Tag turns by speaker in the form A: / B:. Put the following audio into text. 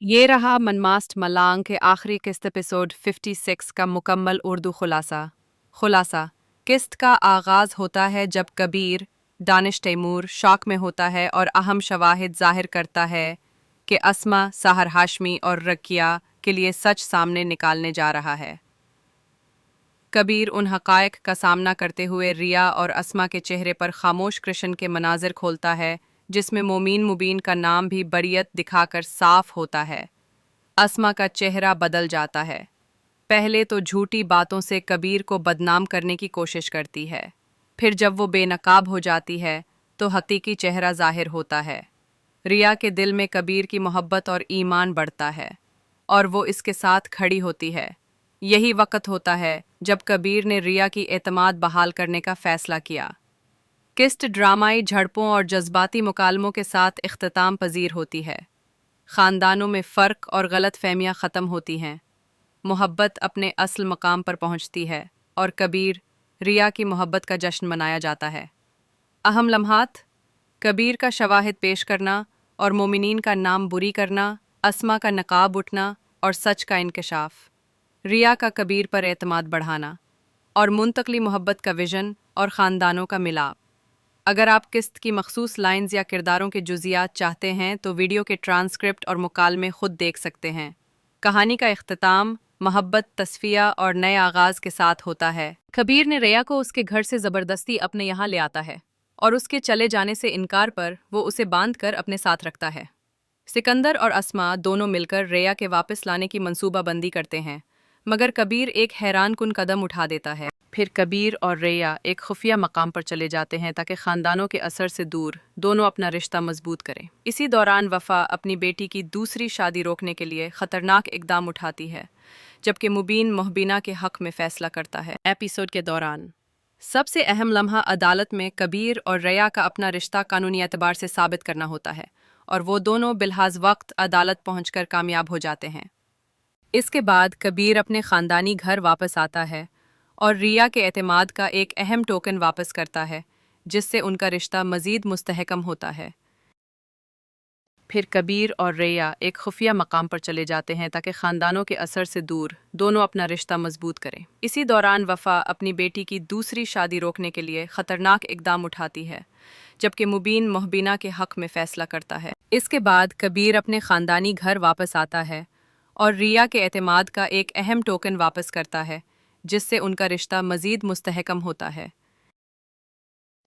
A: ये रहा मनमास्ट मलांग के आखिरी किस्त एपिसोड 56 का मुकम्मल उर्दू खुलासा। किस्त का आगाज़ होता है जब कबीर दानिश तैमूर शौक में होता है और अहम शवाहिद ज़ाहिर करता है कि अस्मा साहर हाशमी और रकिया के लिए सच सामने निकालने जा रहा है। कबीर उन हक़ाइक़ का सामना करते हुए रिया और अस्मा के चेहरे पर खामोश कृष्ण के मनाजिर खोलता है, जिसमें मोमीन मुबीन का नाम भी बरियत दिखाकर साफ होता है। अस्मा का चेहरा बदल जाता है। पहले तो झूठी बातों से कबीर को बदनाम करने की कोशिश करती है, फिर जब वो बेनकाब हो जाती है तो हकीकी चेहरा जाहिर होता है। रिया के दिल में कबीर की मोहब्बत और ईमान बढ़ता है और वो इसके साथ खड़ी होती है। यही वक्त होता है जब कबीर ने रिया की एतमाद बहाल करने का फैसला किया। किस्त ड्रामाई झड़पों और जज्बाती मुकालमों के साथ इख्तिताम पजीर होती है। ख़ानदानों में फ़र्क और गलत फहमियाँ ख़त्म होती हैं। मोहब्बत अपने असल मकाम पर पहुँचती है और कबीर रिया की मोहब्बत का जश्न मनाया जाता है। अहम लम्हात: कबीर का शवाहिद पेश करना और मोमिनीन का नाम बुरी करना, अस्मा का नकाब उठना और सच का इंकशाफ, रिया का कबीर पर एतमाद बढ़ाना और मुंतकली मोहब्बत का विजन और ख़ानदानों का मिलाप। अगर आप किस्त की मखसूस लाइंस या किरदारों के जुज़ियात चाहते हैं तो वीडियो के ट्रांसक्रिप्ट और मुकालमे खुद देख सकते हैं। कहानी का इख्तिताम मोहब्बत, तस्फिया और नए आगाज़ के साथ होता है। कबीर ने रिया को उसके घर से ज़बरदस्ती अपने यहाँ ले आता है और उसके चले जाने से इनकार पर वो उसे बांध कर अपने साथ रखता है। सिकंदर और अस्मा दोनों मिलकर रिया के वापस लाने की मंसूबाबंदी करते हैं, मगर कबीर एक हैरानकुन कदम उठा देता है। फिर कबीर और रिया एक खुफिया मकाम पर चले जाते हैं ताकि ख़ानदानों के असर से दूर दोनों अपना रिश्ता मजबूत करें। इसी दौरान वफ़ा अपनी बेटी की दूसरी शादी रोकने के लिए ख़तरनाक इकदाम उठाती है, जबकि मुबीन मोहबिना के हक़ में फ़ैसला करता है। एपिसोड के दौरान सबसे अहम लम्हा अदालत में कबीर और रिया का अपना रिश्ता कानूनी एतबार से साबित करना होता है और वो दोनों बिलहाज वक्त अदालत पहुंचकर कामयाब हो जाते हैं। इसके बाद कबीर अपने ख़ानदानी घर वापस आता है और रिया के एतमाद का एक अहम टोकन वापस करता है, जिससे उनका रिश्ता मज़ीद मुस्तहकम होता है। फिर कबीर और रिया एक खुफिया मकाम पर चले जाते हैं ताकि ख़ानदानों के असर से दूर दोनों अपना रिश्ता मजबूत करें। इसी दौरान वफ़ा अपनी बेटी की दूसरी शादी रोकने के लिए ख़तरनाक इकदाम उठाती है, जबकि मुबीन मोहबिना के हक़ में फ़ैसला करता है। इसके बाद कबीर अपने ख़ानदानी घर वापस आता है और रिया के एतमाद का एक अहम टोकन वापस करता है, जिससे उनका रिश्ता मज़ीद मुस्तहकम होता है।